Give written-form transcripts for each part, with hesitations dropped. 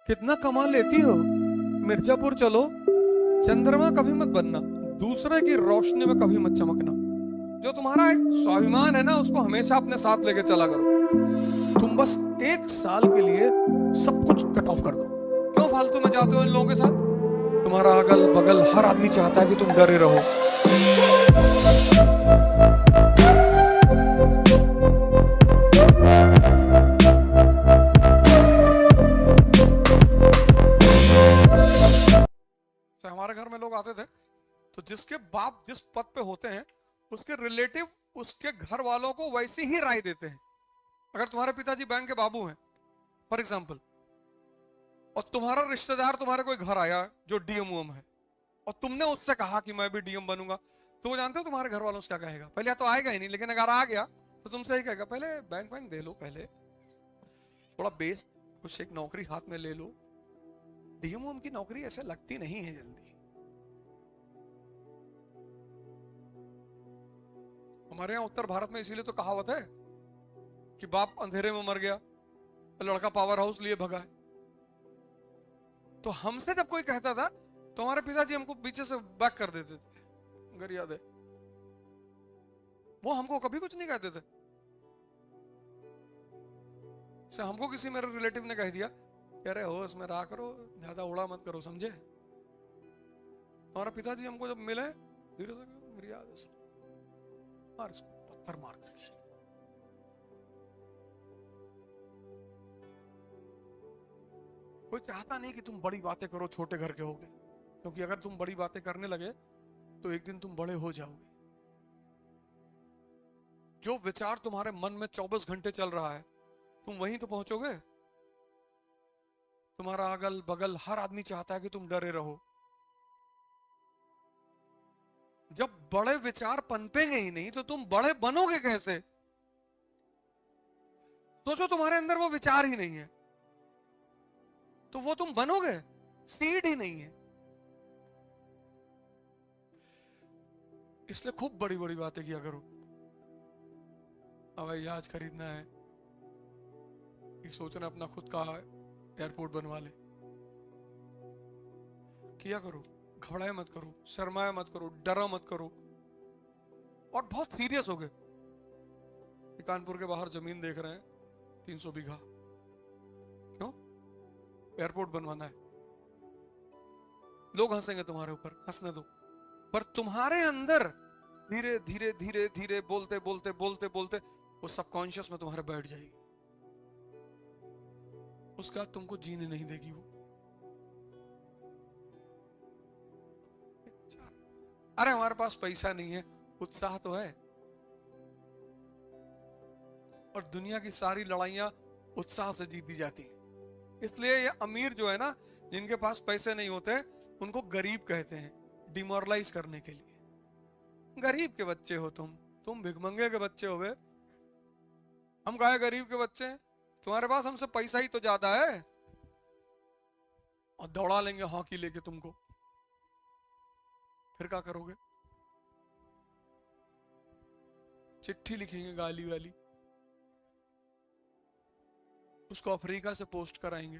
कितना कमा लेती हो। मिर्जापुर चलो, चंद्रमा कभी मत बनना, दूसरे की रोशनी में कभी मत चमकना। जो तुम्हारा एक स्वाभिमान है ना, उसको हमेशा अपने साथ लेके चला करो। तुम बस 1 साल के लिए सब कुछ कट ऑफ कर दो। क्यों फालतू में जाते हो इन लोगों के साथ? तुम्हारा अगल बगल हर आदमी चाहता है कि तुम डरे रहो। हमारे घर में लोग आते थे तो जिसके बाप जिस पद पे होते हैं उसके रिलेटिव उसके घर वालों को वैसी ही राय देते हैं। अगर तुम्हारे पिताजी बैंक के बाबू हैं फॉर एग्जाम्पल, और तुम्हारा रिश्तेदार तुम्हारे कोई घर आया जो डीएम उम है और तुमने उससे कहा कि मैं भी डीएम बनूंगा, तो वो जानते हो तुम्हारे घर वालों से क्या कहेगा? पहले तो आएगा ही नहीं, लेकिन अगर आ गया तो तुमसे ही कहेगा पहले बैंक बैंक दे लो, पहले थोड़ा बेस कुछ एक नौकरी हाथ में ले लो। डीएम उम की नौकरी ऐसे लगती नहीं है जल्दी। हमारे यहाँ उत्तर भारत में इसीलिए तो कहावत है कि बाप अंधेरे में मर गया, लड़का पावर हाउस लिए भगा है। तो हमसे जब कोई कहता था तो हमारे पिताजी हमको पीछे से बैक कर देते थे, अगर याद है। वो हमको कभी कुछ नहीं कहते थे। से हमको किसी मेरे रिलेटिव ने कह दिया कि अरे हो इसमें रहा करो, ज्यादा उड़ा मत करो, समझे? हमारा पिताजी हमको जब मिले धीरे से मेरी याद है मार इसको, पत्थर मार के। कोई चाहता नहीं कि तुम बड़ी बातें करो, छोटे घर के होगे, क्योंकि अगर तुम बड़ी बातें करने लगे तो एक दिन तुम बड़े हो जाओगे। जो विचार तुम्हारे मन में 24 घंटे चल रहा है तुम वहीं तो पहुंचोगे। तुम्हारा अगल बगल हर आदमी चाहता है कि तुम डरे रहो। जब बड़े विचार पनपेंगे ही नहीं तो तुम बड़े बनोगे कैसे? सोचो तुम्हारे अंदर वो विचार ही नहीं है तो वो तुम बनोगे? सीड ही नहीं है। इसलिए खूब बड़ी बड़ी बातें किया करो। हवाई जहाज खरीदना है, एक सोचना अपना खुद का एयरपोर्ट बनवा ले, किया करो। घबराए मत करो, शर्माए मत करो, डरा मत करो, और बहुत सीरियस हो गए। कानपुर के बाहर जमीन देख रहे हैं 300 बीघा, क्यों? एयरपोर्ट बनवाना है। लोग हंसेंगे तुम्हारे ऊपर, हंसने दो, पर तुम्हारे अंदर धीरे धीरे धीरे धीरे बोलते बोलते बोलते बोलते वो सबकॉन्शियस में तुम्हारे बैठ जाएगी। उसका तुमको जीने नहीं देगी वो। अरे हमारे पास पैसा नहीं है, उत्साह तो है। और दुनिया की सारी लड़ाइयां उत्साह से जीती जाती हैं। इसलिए ये अमीर जो है ना, जिनके पास पैसे नहीं होते उनको गरीब कहते हैं, डिमोरलाइज करने के लिए। गरीब के बच्चे हो तुम भिखमंगे के बच्चे हो। हम कहे गरीब के बच्चे हैं, तुम्हारे पास हमसे पैसा ही तो ज्यादा है, और दौड़ा लेंगे हॉकी लेके तुमको, फिर क्या करोगे? चिट्ठी लिखेंगे गाली वाली, उसको अफ्रीका से पोस्ट कराएंगे,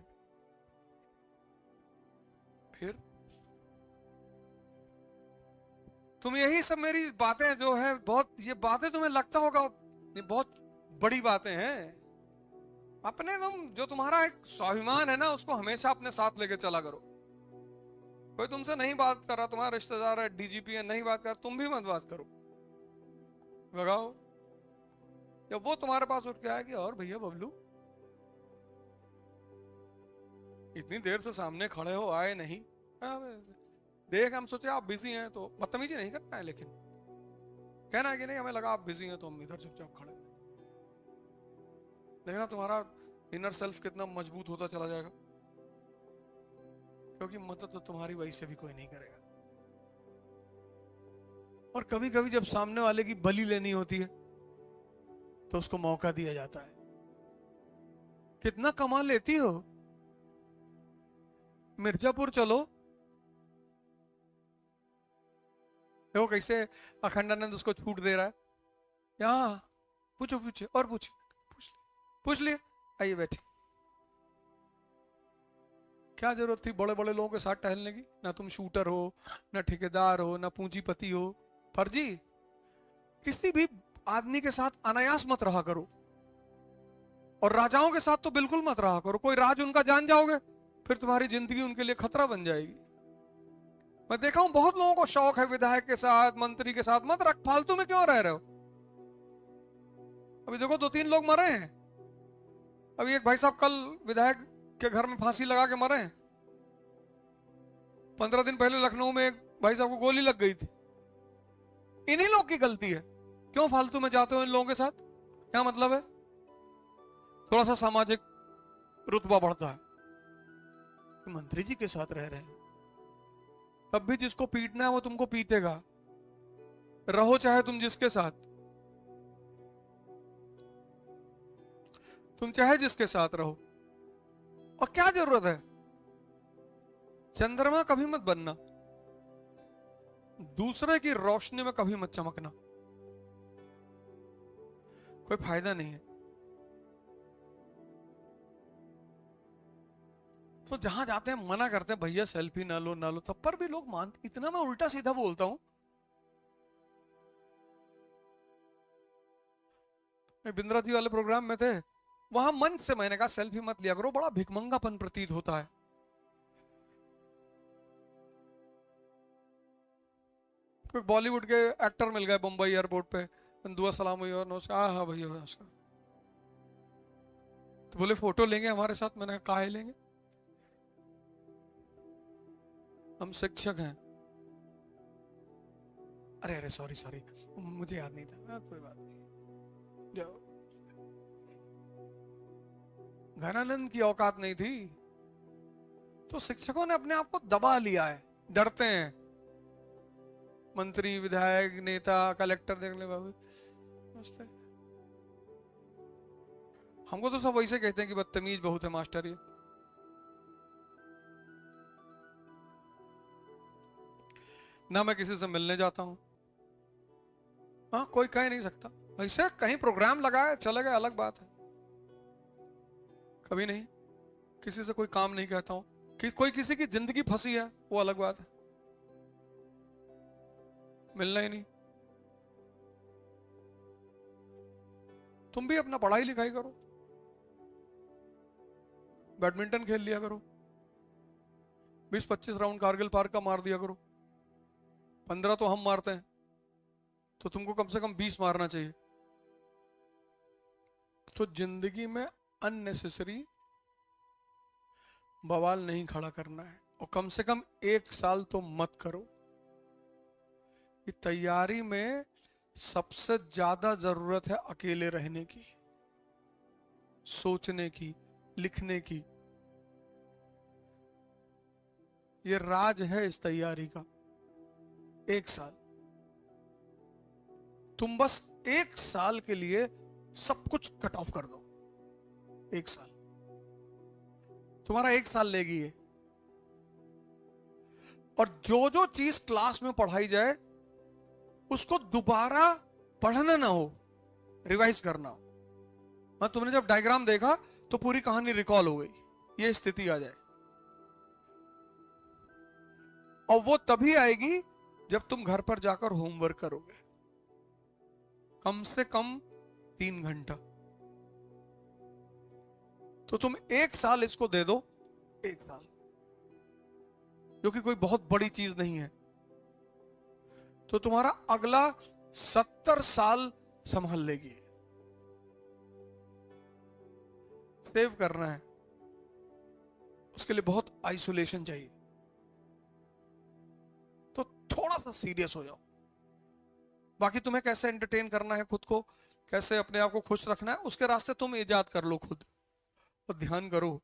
फिर तुम यही सब मेरी बातें जो है बहुत, ये बातें तुम्हें लगता होगा ये बहुत बड़ी बातें हैं। अपने जो तुम्हारा एक स्वाभिमान है ना, उसको हमेशा अपने साथ लेके चला करो। कोई तुमसे नहीं बात कर रहा, तुम्हारा रिश्तेदार है, डीजीपी है, नहीं बात कर, तुम भी मत बात करो, भगाओ। जब वो तुम्हारे पास उठ के आएगी, और भैया बबलू इतनी देर से सामने खड़े हो, आए नहीं, देख हम सोचे आप बिजी हैं, तो बदतमीजी नहीं करना है, लेकिन कहना है कि नहीं हमें लगा आप बिजी हैं तो हम इधर चुपचाप खड़े। देखना तुम्हारा इनर सेल्फ कितना मजबूत होता चला जाएगा, क्योंकि मदद तो तुम्हारी वही से भी कोई नहीं करेगा। और कभी कभी जब सामने वाले की बलि लेनी होती है तो उसको मौका दिया जाता है। कितना कमा लेती हो। मिर्जापुर चलो, देखो कैसे अखंडानंद उसको छूट दे रहा है। यहाँ पूछो पूछे और पूछ लिए, आइए बैठे। क्या जरूरत थी बड़े बड़े लोगों के साथ टहलने की? ना तुम शूटर हो, ना ठेकेदार हो, ना पूंजीपति हो। फर्जी किसी भी आदमी के साथ अनायास मत रहा करो, और राजाओं के साथ तो बिल्कुल मत रहा करो। कोई राज उनका जान जाओगे फिर तुम्हारी जिंदगी उनके लिए खतरा बन जाएगी। मैं देखा हूं बहुत लोगों को शौक है विधायक के साथ, मंत्री के साथ। मत रख, फालतू में क्यों रह रहे हो? अभी देखो 2-3 लोग मरे हैं। अभी एक भाई साहब कल विधायक के घर में फांसी लगा के मरे हैं। 15 दिन पहले लखनऊ में एक भाई साहब को गोली लग गई थी। इन्हीं लोग की गलती है। क्यों फालतू में जाते हो इन लोगों के साथ? क्या मतलब है? थोड़ा सा सामाजिक रुतबा बढ़ता है। मंत्री जी के साथ रह रहे हैं, तब भी जिसको पीटना है वो तुमको पीटेगा, रहो चाहे तुम जिसके साथ, तुम चाहे जिसके साथ रहो। और क्या जरूरत है? चंद्रमा कभी मत बनना, दूसरे की रोशनी में कभी मत चमकना, कोई फायदा नहीं है। तो जहां जाते हैं मना करते हैं भैया सेल्फी ना लो ना लो, तब पर भी लोग मानते। इतना मैं उल्टा सीधा बोलता हूं। बिंद्रा जी वाले प्रोग्राम में थे, वहां मंच से मैंने कहा सेल्फी मत लिया करो, बड़ा भिखमंगापन प्रतीत होता है। कोई बॉलीवुड के एक्टर मिल गए मुंबई एयरपोर्ट पे, दुआ सलाम हुई और नमस्कार, हाँ भैया नमस्कार, तो बोले फोटो लेंगे हमारे साथ। मैंने कहा काहे लेंगे, हम शिक्षक हैं। अरे अरे सॉरी सॉरी, मुझे याद नहीं था। कोई बात नहीं, जाओ। घनानंद की औकात नहीं थी, तो शिक्षकों ने अपने आप को दबा लिया है, डरते हैं। मंत्री, विधायक, नेता, कलेक्टर देख ले बाबू, हमको तो सब वैसे कहते हैं कि बदतमीज बहुत है मास्टर ये। ना मैं किसी से मिलने जाता हूं, हाँ कोई कह नहीं सकता। वैसे कहीं प्रोग्राम लगाए चले गए अलग बात है, कभी नहीं किसी से कोई काम नहीं कहता हूं। कि कोई किसी की जिंदगी फंसी है वो अलग बात है, मिलना ही नहीं। तुम भी अपना पढ़ाई लिखाई करो, बैडमिंटन खेल लिया करो, 20-25 राउंड कारगिल पार्क का मार दिया करो। 15 तो हम मारते हैं, तो तुमको कम से कम 20 मारना चाहिए। तो जिंदगी में अननेसेसरी बवाल नहीं खड़ा करना है, और कम से कम 1 साल तो मत करो। कि तैयारी में सबसे ज्यादा जरूरत है अकेले रहने की, सोचने की, लिखने की। ये राज है इस तैयारी का। 1 साल तुम बस 1 साल के लिए सब कुछ कट ऑफ कर दो। 1 साल तुम्हारा 1 साल लेगी ये। और जो जो चीज क्लास में पढ़ाई जाए उसको दोबारा पढ़ना ना हो, रिवाइज करना हो। हाँ, तुमने जब डायग्राम देखा तो पूरी कहानी रिकॉल हो गई, ये स्थिति आ जाए। और वो तभी आएगी जब तुम घर पर जाकर होमवर्क करोगे, कम से कम 3 घंटा। तो तुम 1 साल इसको दे दो, 1 साल, जो कि कोई बहुत बड़ी चीज नहीं है। तो तुम्हारा अगला 70 साल संभाल लेगी। सेव करना है, उसके लिए बहुत आइसोलेशन चाहिए। तो थोड़ा सा सीरियस हो जाओ। बाकी तुम्हें कैसे एंटरटेन करना है खुद को, कैसे अपने आप को खुश रखना है, उसके रास्ते तुम इजाद कर लो खुद। और ध्यान करो